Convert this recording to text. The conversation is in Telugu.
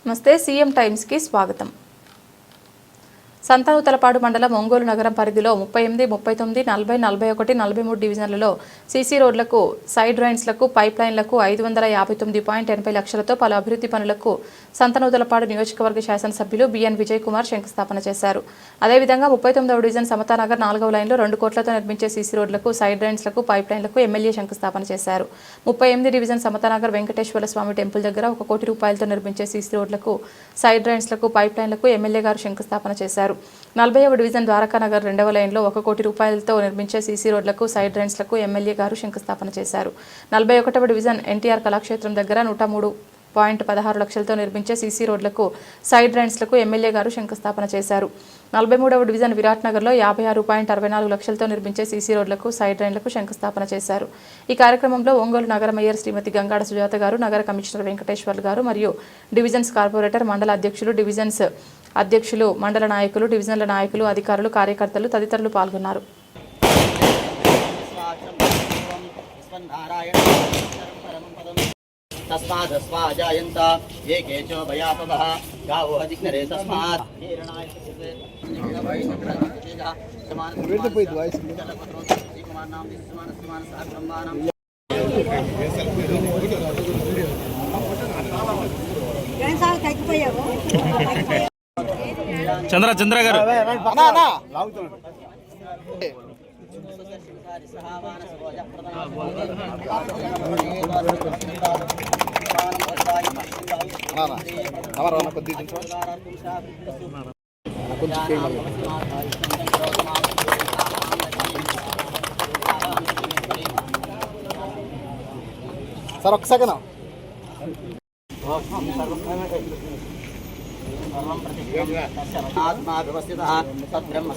నమస్తే సీఎం టైమ్స్ కి స్వాగతం. సంతనూతలపాడు మండలం ఒంగోలు నగరం పరిధిలో 38, 39, 40, 41, 43 డివిజన్లలో సీసీ రోడ్లకు, సైడ్ డ్రైన్స్లకు, పైప్ లైన్లకు 559.80 లక్షలతో పలు అభివృద్ధి పనులకు సంతనూతలపాడు నియోజకవర్గ శాసనసభ్యులు బిఎన్ విజయ్ కుమార్ శంకుస్థాపన చేశారు. అదేవిధంగా 39వ డివిజన్ సమతానగర్ 4వ లైన్లో 2 కోట్లతో నిర్మించే సీసీ రోడ్లకు, సైడ్ డ్రైన్స్లకు, పైప్ లైన్లకు ఎమ్మెల్యే శంకుస్థాపన చేశారు. 38 డివిజన్ సమతానగర్ వెంకటేశ్వర స్వామి టెంపుల్ దగ్గర 1 కోటి రూపాయలతో నిర్మించే సీసీ రోడ్లకు, సైడ్ డ్రైన్స్లకు, పైప్ లైన్లకు ఎమ్మెల్యే గారు శంకుస్థాపన చేశారు. 40వ డివిజన్ ద్వారకానగర్ 2వ లైన్లో 1 కోటి రూపాయలతో నిర్మించే సీసీ రోడ్లకు, సైడ్ డ్రైన్స్లకు ఎమ్మెల్యే గారు శంకుస్థాపన చేశారు. 41వ డివిజన్ ఎన్టీఆర్ కళాక్షేత్రం దగ్గర 103.16 లక్షలతో నిర్మించే సీసీ రోడ్లకు, సైడ్ డ్రైన్స్లకు ఎమ్మెల్యే గారు శంకుస్థాపన చేశారు. 43వ డివిజన్ విరాట్ నగర్లో 56.64 లక్షలతో నిర్మించే సీసీ రోడ్లకు, సైడ్ డ్రైన్లకు శంకుస్థాపన చేశారు. ఈ కార్యక్రమంలో ఒంగోలు నగర మేయర్ శ్రీమతి గంగాడ సుజాత గారు, నగర కమిషనర్ వెంకటేశ్వర్లు గారు మరియు డివిజన్స్ కార్పొరేటర్, మండల అధ్యక్షులు, డివిజన్స్ అధ్యక్షులు, మండల నాయకులు, డివిజన్ల నాయకులు, అధికారులు, కార్యకర్తలు తదితరులు పాల్గొన్నారు. చంద్ర గారు సార్ ఒక సెకండ్ ఆత్మా వ్యవస్థిత తద్బ్రహ్మ